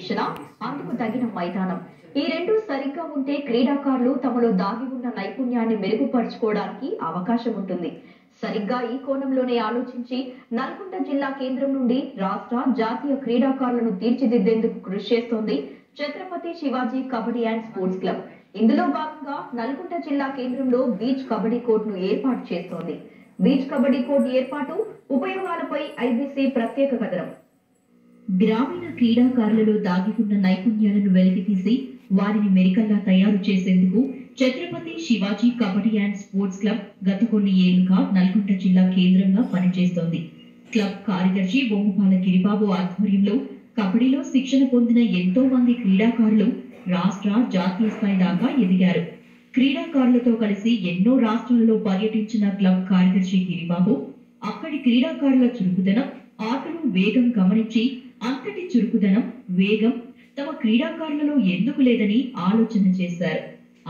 శిక్షణ, అందుకు తగిన మైదానం ఈ రెండు సరిగ్గా ఉంటే క్రీడాకారులు తమలో దాగి ఉన్న నైపుణ్యాన్ని మెరుగుపరుచుకోవడానికి అవకాశం ఉంటుంది. సరిగ్గా ఈ కోణంలోనే ఆలోచించి నల్గొండ జిల్లా కేంద్రం నుండి రాష్ట్ర, జాతీయ క్రీడాకారులను తీర్చిదిద్దేందుకు కృషి చేస్తోంది Chhatrapati Shivaji kabaddi and sports club. ఇందులో భాగంగా నల్గొండ జిల్లా కేంద్రంలో బీచ్ కబడ్డీ కోర్టును ఏర్పాటు చేస్తోంది. బీచ్ కబడ్డీ కోర్టు ఏర్పాటు, ఉపయోగాలపై ఐబీసీ ప్రత్యేక కథనం. గ్రామీణ క్రీడాకారులలో దాగి ఉన్న నైపుణ్యాలను వెలికితీసి వారిని మెరికల్లా తయారు చేసేందుకు Chhatrapati Shivaji kabaddi and sports club గత కొన్ని ఏళ్లుగా నల్గొండ జిల్లా కేంద్రంగా పనిచేస్తోంది. క్లబ్ కార్యదర్శి బొమ్మపాల గిరిబాబు ఆధ్వర్యంలో కబడ్డీలో శిక్షణ పొందిన ఎంతో మంది క్రీడాకారులు రాష్ట్ర, జాతీయ స్థాయి దాకా ఎదిగారు. క్రీడాకారులతో కలిసి ఎన్నో రాష్ట్రాలలో పర్యటించిన క్లబ్ కార్యదర్శి గిరిబాబు అక్కడి క్రీడాకారుల చురుకుదనం, ఆటలు, వేగం గమనించి అంతటి చురుకుదనం, వేగం తమ క్రీడాకారులలో ఎందుకు లేదని ఆలోచన చేశారు.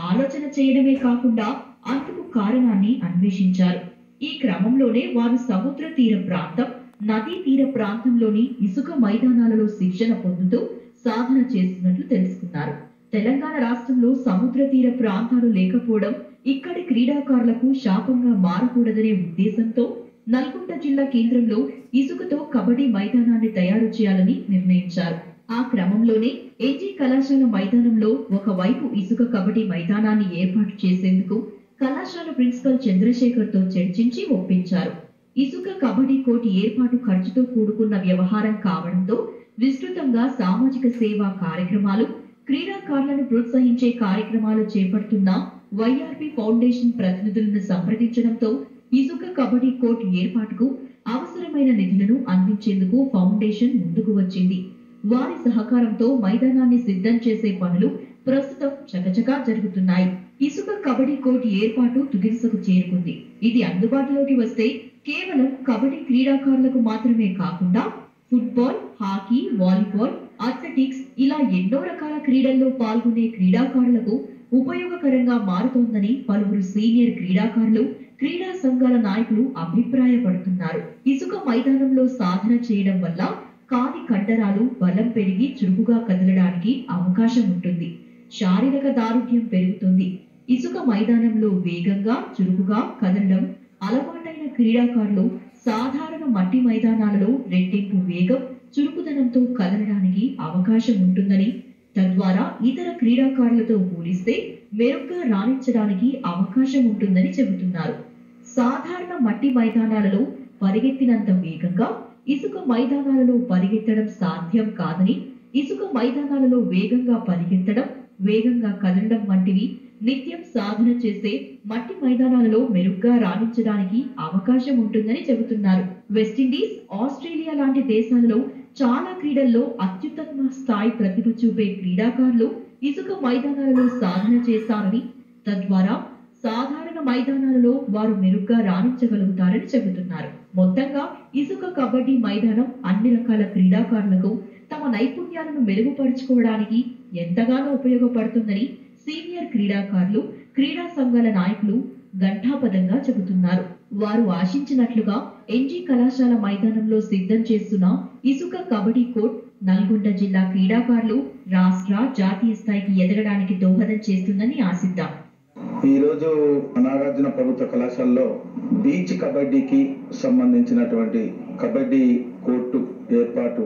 ఆలోచన చేయడమే కాకుండా అందుకు కారణాన్ని అన్వేషించారు. ఈ క్రమంలోనే వారు సముద్ర తీర ప్రాంతం, నదీ తీర ప్రాంతంలోని ఇసుక మైదానాలలో శిక్షణ పొందుతూ సాధన చేస్తున్నట్లు తెలుసుకున్నారు. తెలంగాణ రాష్ట్రంలో సముద్ర తీర ప్రాంతాలు లేకపోవడం ఇక్కడి క్రీడాకారులకు శాపంగా మారకూడదనే ఉద్దేశంతో నల్గొండ జిల్లా కేంద్రంలో ఇసుకతో కబడ్డీ మైదానాన్ని తయారు చేయాలని నిర్ణయించారు. ఆ క్రమంలోనే ఎన్జీ కళాశాల మైదానంలో ఒకవైపు ఇసుక కబడ్డీ మైదానాన్ని ఏర్పాటు చేసేందుకు కళాశాల ప్రిన్సిపల్ చంద్రశేఖర్ తో చర్చించి ఒప్పించారు. ఇసుక కబడ్డీ కోర్టు ఏర్పాటు ఖర్చుతో కూడుకున్న వ్యవహారం కావడంతో విస్తృతంగా సామాజిక సేవా కార్యక్రమాలు, క్రీడాకారులను ప్రోత్సహించే కార్యక్రమాలు చేపడుతున్న వైఆర్పీ ఫౌండేషన్ ప్రతినిధులను సంప్రదించడంతో ఇసుక కబడ్డీ కోర్టు ఏర్పాటుకు అవసరమైన నిధులను అందించేందుకు ఫౌండేషన్ ముందుకు వచ్చింది. వారి సహకారంతో మైదానాన్ని సిద్ధం చేసే పనులు ప్రస్తుతం చకచకా జరుగుతున్నాయి. ఇసుక కబడ్డీ కోర్టు ఏర్పాటు తుదిదశకు చేరుకుంది. ఇది అందుబాటులోకి వస్తే కేవలం కబడ్డీ క్రీడాకారులకు మాత్రమే కాకుండా ఫుట్బాల్, హాకీ, వాలీబాల్, అథ్లెటిక్స్ ఇలా ఎన్నో రకాల క్రీడల్లో పాల్గొనే క్రీడాకారులకు ఉపయోగకరంగా మారుతోందని పలువురు సీనియర్ క్రీడాకారులు, క్రీడా సంఘాల నాయకులు అభిప్రాయపడుతున్నారు. ఇసుక మైదానంలో సాధన చేయడం వల్ల కాలి కండరాలు బలం పెరిగి చురుకుగా కదలడానికి అవకాశం ఉంటుంది. శారీరక దారుఢ్యం పెరుగుతుంది. ఇసుక మైదానంలో వేగంగా, చురుకుగా కదలడం అలవాటైన క్రీడాకారులు సాధారణ మట్టి మైదానాలలో రెట్టింపు వేగం, చురుకుదనంతో కదలడానికి అవకాశం ఉంటుందని, తద్వారా ఇతర క్రీడాకారులతో పోలిస్తే మెరుగ్గా రాణించడానికి అవకాశం ఉంటుందని చెబుతున్నారు. సాధారణ మట్టి మైదానాలలో పరిగెత్తినంత వేగంగా ఇసుక మైదానాలలో పరిగెత్తడం సాధ్యం కాదని, ఇసుక మైదానాలలో వేగంగా పరిగెత్తడం, వేగంగా కదలడం వంటివి నిత్యం సాధన చేసే మట్టి మైదానాలలో మెరుగ్గా రాణించడానికి అవకాశం ఉంటుందని చెబుతున్నారు. వెస్టిండీస్, ఆస్ట్రేలియా లాంటి దేశాలలో చాలా క్రీడల్లో అత్యుత్తమ స్థాయి ప్రతిభ చూపే క్రీడాకారులు ఇసుక మైదానాలలో సాధన చేశారని, తద్వారా సాధారణ మైదానాలలో వారు మెరుగ్గా రాణించగలుగుతారని చెబుతున్నారు. మొత్తంగా ఇసుక కబడ్డీ మైదానం అన్ని రకాల క్రీడాకారులకు తమ నైపుణ్యాలను మెరుగుపరుచుకోవడానికి ఎంతగానో ఉపయోగపడుతుందని సీనియర్ క్రీడాకారులు, క్రీడా సంఘాల నాయకులు ఘంటాపథంగా చెబుతున్నారు. వారు ఆశించినట్లుగా ఎన్జీ కళాశాల మైదానంలో సిద్ధం చేస్తున్న ఇసుక కబడ్డీ కోర్ట్ నల్గొండ జిల్లా క్రీడాకారులు రాష్ట్ర, జాతీయ స్థాయికి ఎదగడానికి దోహదం చేస్తుందని ఆశిద్దాం. ఈ రోజు నాగార్జున ప్రభుత్వ కళాశాలలో బీచ్ కబడ్డీకి సంబంధించినటువంటి కబడ్డీ కోర్టు ఏర్పాటు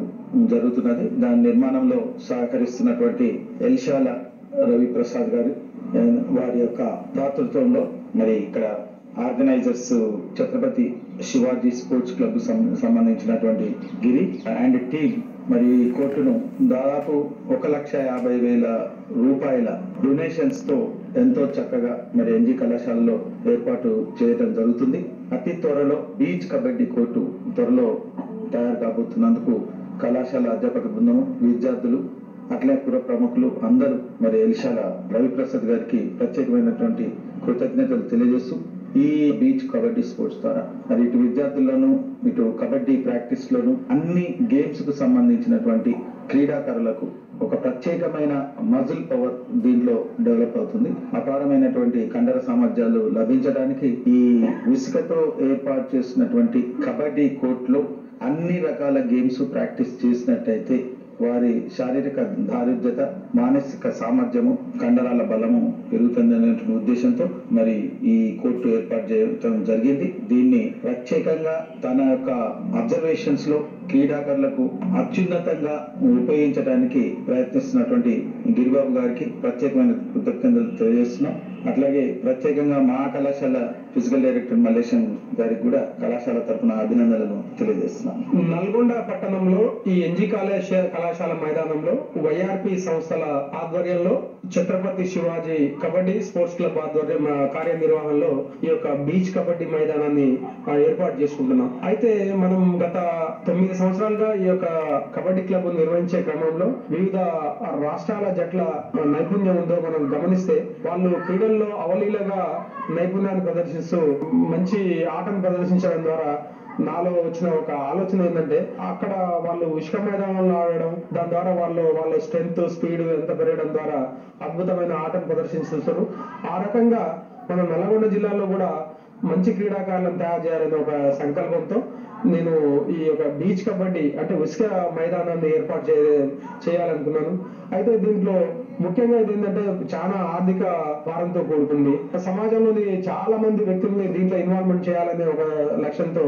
జరుగుతున్నది. దాని నిర్మాణంలో సహకరిస్తున్నటువంటి ఎల్షాల రవిప్రసాద్ గారు, వారి యొక్క దాతృత్వంలో మరి ఇక్కడ organisers Chhatrapati Shivaji sports club సంబంధించినటువంటి గిరి అండ్ టీమ్ మరి ఈ కోర్టును దాదాపు 1,50,000 రూపాయల డొనేషన్స్ తో ఎంతో చక్కగా మరి ఎన్జీ కళాశాలలో ఏర్పాటు చేయడం జరుగుతుంది. అతి త్వరలో బీచ్ కబడ్డీ కోర్టు త్వరలో తయారు కాబోతున్నందుకు కళాశాల అధ్యాపక బృందం, విద్యార్థులు, అట్లే పుర ప్రముఖులు అందరూ మరి ఎల్షాల రవిప్రసాద్ గారికి ప్రత్యేకమైనటువంటి కృతజ్ఞతలు తెలియజేస్తూ ఈ బీచ్ కబడ్డీ స్పోర్ట్స్ ద్వారా మరి ఇటు విద్యార్థుల్లోనూ, ఇటు కబడ్డీ ప్రాక్టీస్ లోను అన్ని గేమ్స్ కు సంబంధించినటువంటి క్రీడాకారులకు ఒక ప్రత్యేకమైన మజిల్ పవర్ దీంట్లో డెవలప్ అవుతుంది. అపారమైనటువంటి కండర సామర్థ్యాలు లభించడానికి ఈ ఇసుకతో ఏర్పాటు చేసినటువంటి కబడ్డీ కోర్టులో అన్ని రకాల గేమ్స్ ప్రాక్టీస్ చేసినట్టయితే వారి శారీరక దారుఢ్యత, మానసిక సామర్థ్యము, కండరాల బలము పెరుగుతుందనే ఉద్దేశంతో మరి ఈ కోర్టు ఏర్పాటు చేయడం జరిగింది. దీన్ని ప్రత్యేకంగా తన యొక్క అబ్జర్వేషన్స్ లో క్రీడాకారులకు అత్యున్నతంగా ఉపయోగించడానికి ప్రయత్నిస్తున్నటువంటి గిరిబాబు గారికి ప్రత్యేకమైన కృతజ్ఞతలు తెలియజేస్తున్నాం. అట్లాగే ప్రత్యేకంగా మా కళాశాల ఫిజికల్ డైరెక్టర్ మల్లేశం గారికి కూడా కళాశాల తరఫున అభినందనలు తెలియజేస్తున్నాం. నల్గొండ పట్టణంలో ఈ ఎన్జీ కళాశాల మైదానంలో వైఆర్పి సంస్థల ఆధ్వర్యంలో ఛత్రపతి శివాజీ కబడ్డీ స్పోర్ట్స్ క్లబ్ ఆధ్వర్యం కార్యనిర్వహణలో ఈ యొక్క బీచ్ కబడ్డీ మైదానాన్ని ఏర్పాటు చేసుకుంటున్నాం. అయితే మనం గత 9 సంవత్సరాలుగా ఈ యొక్క కబడ్డీ క్లబ్ నిర్వహించే క్రమంలో వివిధ రాష్ట్రాల జట్ల నైపుణ్యం ఉందో మనం గమనిస్తే వాళ్ళు క్రీడల్లో అవలీలగా నైపుణ్యాన్ని ప్రదర్శిస్తూ మంచి ఆటను ప్రదర్శించడం ద్వారా నాలో వచ్చిన ఒక ఆలోచన ఏంటంటే అక్కడ వాళ్ళు ఇసుక మైదానంలో ఆడడం, దాని ద్వారా వాళ్ళ స్ట్రెంగ్త్ స్పీడ్ ఎంత పెరగడం ద్వారా అద్భుతమైన ఆటను ప్రదర్శిస్తారు. ఆ రకంగా మన నల్గొండ జిల్లాలో కూడా మంచి క్రీడాకారులను తయారు చేయాలనే ఒక సంకల్పంతో నేను ఈ యొక్క బీచ్ కబడ్డీ అంటే ఇసుక మైదానాన్ని ఏర్పాటు చేయాలనుకున్నాను. అయితే దీంట్లో ముఖ్యంగా ఇది ఏంటంటే చాలా ఆర్థిక భారంతో కూడుకుంది. సమాజంలోని చాలా మంది వ్యక్తుల్ని దీంట్లో ఇన్వాల్వ్మెంట్ చేయాలనే ఒక లక్ష్యంతో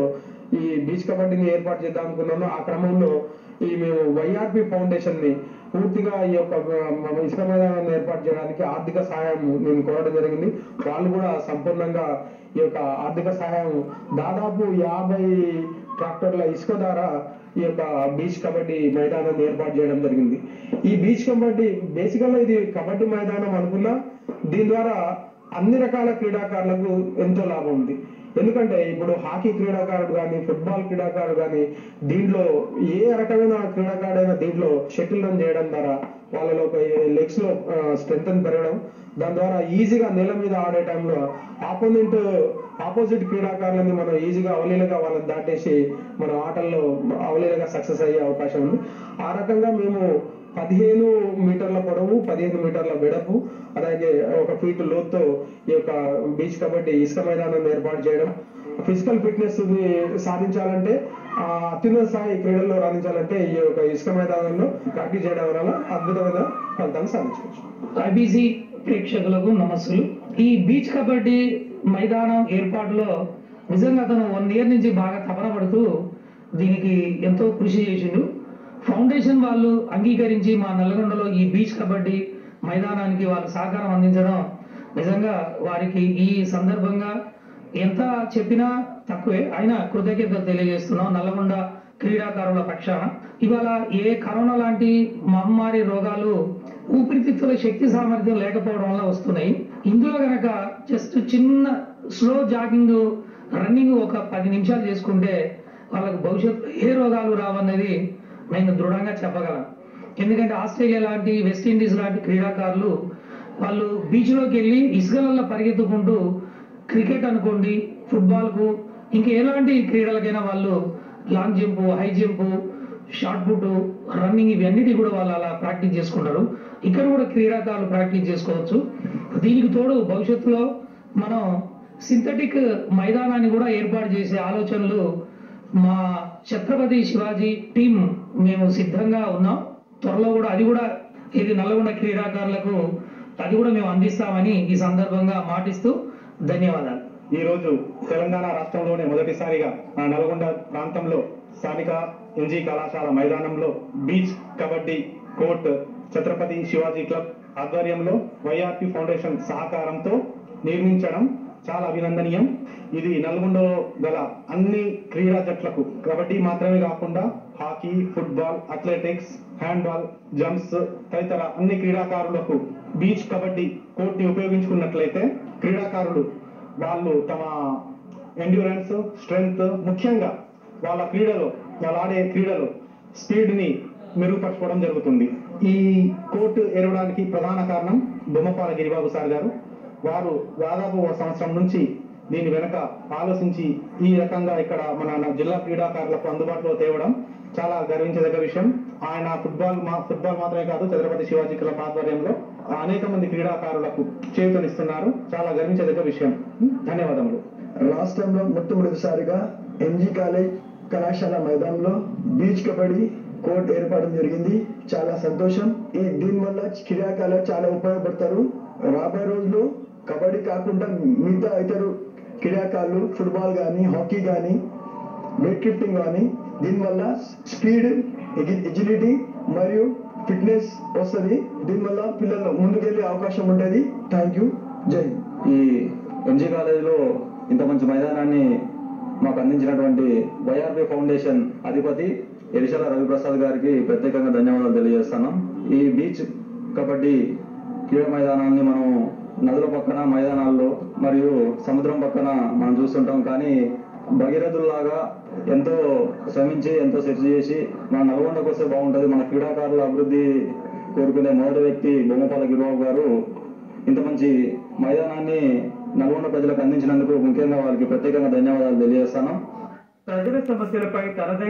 ఈ బీచ్ కబడ్డీని ఏర్పాటు చేద్దాం అనుకున్నాను. ఆ క్రమంలో మేము వైఆర్పి ఫౌండేషన్ ని పూర్తిగా ఈ యొక్క ఇసుక మైదానాన్ని ఏర్పాటు చేయడానికి ఆర్థిక సహాయం నేను కోరడం జరిగింది. వాళ్ళు కూడా సంపూర్ణంగా ఈ యొక్క ఆర్థిక సహాయం దాదాపు 50 ట్రాక్టర్ల ఇసుక ద్వారా ఈ యొక్క బీచ్ కబడ్డీ మైదానాన్ని ఏర్పాటు చేయడం జరిగింది. ఈ బీచ్ కబడ్డీ బేసికల్ గా ఇది కబడ్డీ మైదానం అనుకున్నా దీని ద్వారా అన్ని రకాల క్రీడాకారులకు ఎంతో లాభం ఉంది. ఎందుకంటే ఇప్పుడు హాకీ క్రీడాకారుడు కానీ, ఫుట్బాల్ క్రీడాకారుడు కానీ, దీంట్లో ఏ రకమైన క్రీడాకారుడైనా దీంట్లో షటిల్ రన్ చేయడం ద్వారా వాళ్ళలో లెగ్స్ లో స్ట్రెంగ్త్ పెరగడం, దాని ద్వారా ఈజీగా నేల మీద ఆడే టైంలో ఆపోజిట్ క్రీడాకారులని మనం ఈజీగా అవలీలగా వాళ్ళని దాటేసి మన ఆటల్లో అవలీలగా సక్సెస్ అయ్యే అవకాశం ఉంది. ఆ రకంగా మేము 15 మీటర్ల పొడవు, 15 మీటర్ల వెడపు, అలాగే 1 ఫీట్ లోతుతో ఈ యొక్క బీచ్ కబడ్డీ ఇసుక మైదానాన్ని ఏర్పాటు చేయడం, ఫిజికల్ ఫిట్నెస్ సాధించాలంటే అత్యున్నత స్థాయి క్రీడల్లో రాణించాలంటే ఈ యొక్క ఇసుక మైదానంలో ప్రాక్టీస్ చేయడం వల్ల అద్భుతమైన ఫలితాలు సాధించవచ్చు. ఐబీసీ ప్రేక్షకులకు నమస్సులు. ఈ బీచ్ కబడ్డీ మైదానం ఏర్పాటులో నిజంగా అతను 1 ఇయర్ నుంచి బాగా తపన పడుతూ దీనికి ఎంతో కృషి చేసిండు. ఫౌండేషన్ వాళ్ళు అంగీకరించి మా నల్గొండలో ఈ బీచ్ కబడ్డీ మైదానానికి వాళ్ళు సహకారం అందించడం నిజంగా వారికి ఈ సందర్భంగా ఎంత చెప్పినా తక్కువే. అయినా కృతజ్ఞతలు తెలియజేస్తున్నాం నల్గొండ క్రీడాకారుల పక్షాన. ఇవాళ ఏ కరోనా లాంటి మహమ్మారి రోగాలు ఊపిరితిత్తుల శక్తి సామర్థ్యం లేకపోవడం వల్ల వస్తున్నాయి. ఇందులో గనక జస్ట్ చిన్న స్లో జాగింగ్, రన్నింగ్ ఒక 10 నిమిషాలు చేసుకుంటే వాళ్ళకు భవిష్యత్తు ఏ రోగాలు రావన్నది నేను దృఢంగా చెప్పగలను. ఎందుకంటే ఆస్ట్రేలియా లాంటి, వెస్టిండీస్ లాంటి క్రీడాకారులు వాళ్ళు బీచ్లోకి వెళ్ళి ఇసుకలలో పరిగెత్తుకుంటూ క్రికెట్ అనుకోండి, ఫుట్బాల్కు ఇంకా ఎలాంటి క్రీడలకైనా వాళ్ళు long jump, high jump, shot put, running ఇవన్నిటి కూడా వాళ్ళు అలా ప్రాక్టీస్ చేసుకుంటారు. ఇక్కడ కూడా క్రీడాకారులు ప్రాక్టీస్ చేసుకోవచ్చు. దీనికి తోడు భవిష్యత్తులో మనం సింథటిక్ మైదానాన్ని కూడా ఏర్పాటు చేసే ఆలోచనలు మా ఛత్రపతి శివాజీ టీం మేము సిద్ధంగా ఉన్నాం. త్వరలో కూడా అది కూడా ఇది నల్గొండ క్రీడాకారులకు అది కూడా మేము అందిస్తామని ఈ సందర్భంగా మాటిస్తూ ధన్యవాదాలు. ఈ రోజు తెలంగాణ రాష్ట్రంలోనే మొదటిసారిగా నల్గొండ ప్రాంతంలో స్థానిక ఎన్జీ కళాశాల మైదానంలో beach kabaddi court Chhatrapati Shivaji club ఆధ్వర్యంలో వైఆర్పి ఫౌండేషన్ సహకారంతో నిర్మించడం చాలా అభినందనీయం. ఇది నల్గొండలో గల అన్ని క్రీడా జట్లకు కబడ్డీ మాత్రమే కాకుండా hockey, football, athletics, handball, jumps తదితర అన్ని క్రీడాకారులకు బీచ్ కబడ్డీ కోర్ట్ ని ఉపయోగించుకున్నట్లయితే క్రీడాకారులు వాళ్ళు తమ ఎండ్యూరెన్స్, స్ట్రెంగ్త్, ముఖ్యంగా వాళ్ళ ఆడే క్రీడలో స్పీడ్ ని మెరుగుపరచుకోవడం జరుగుతుంది. ఈ కోర్టు ఏర్పడానికి ప్రధాన కారణం బొమ్మపాల గిరిబాబు సార్ గారు. వారు దాదాపు 1 సంవత్సరం నుంచి దీని వెనక ఆలోచించి ఈ రకంగా ఇక్కడ మన జిల్లా క్రీడాకారులకు అందుబాటులో తేవడం చాలా గర్వించదగ్గ విషయం. ఆయన ఫుట్బాల్ మాత్రమే కాదు, ఛత్రపతి శివాజీ క్లబ్ ఆధ్వర్యంలో అనేక మంది క్రీడాకారులకు చేయూతనిస్తున్నారు. చాలా గర్వించదగ్గ విషయం. ధన్యవాదములు. రాష్ట్రంలో మొట్టమొదటిసారిగా ఎన్జీ కళాశాల మైదానంలో బీచ్ కబడ్డీ కోర్ట్ ఏర్పడడం జరిగింది. చాలా సంతోషం. దీనివల్ల క్రీడాకారులు చాలా ఉపయోగపడతారు. రాబోయే రోజుల్లో కబడ్డీ కాకుండా మిగతా ఇతర క్రీడాకారులు ఫుట్బాల్ కానీ, హాకీ కానీ, వెయిట్ లిఫ్టింగ్ కానీ దీనివల్ల స్పీడ్, ఎజిలిటీ మరియు ఫిట్నెస్ వస్తుంది. దీనివల్ల పిల్లలు ముందుకెళ్లే అవకాశం ఉంటుంది. Thank you. జై హింద్. ఈ ఎన్జీ కాలేజీలో ఇంత మంచి మైదానాన్ని మాకు అందించినటువంటి వైఆర్పీ ఫౌండేషన్ అధిపతి ఎరిశల రవిప్రసాద్ గారికి ప్రత్యేకంగా ధన్యవాదాలు తెలియజేస్తున్నాం. ఈ బీచ్ కబడ్డీ క్రీడా మైదానాన్ని మనం నదుల పక్కన మైదానాల్లో మరియు సముద్రం పక్కన మనం చూస్తుంటాం. కానీ భగీరథుల్లాగా ఎంతో శ్రమించి ఎంతో సెర్చ్ చేసి మన నల్గొండకు వస్తే బాగుంటుంది, మన క్రీడాకారుల అభివృద్ధి కోరుకునే మొదటి వ్యక్తి బొమ్మపాల గిరిబాబు గారు ఇంత మంచి మైదానాన్ని నల్గొండ ప్రజలకు అందించినందుకు ముఖ్యంగా వారికి ప్రత్యేకంగా ధన్యవాదాలు తెలియజేస్తాను. ప్రజల సమస్యలపై తనదైన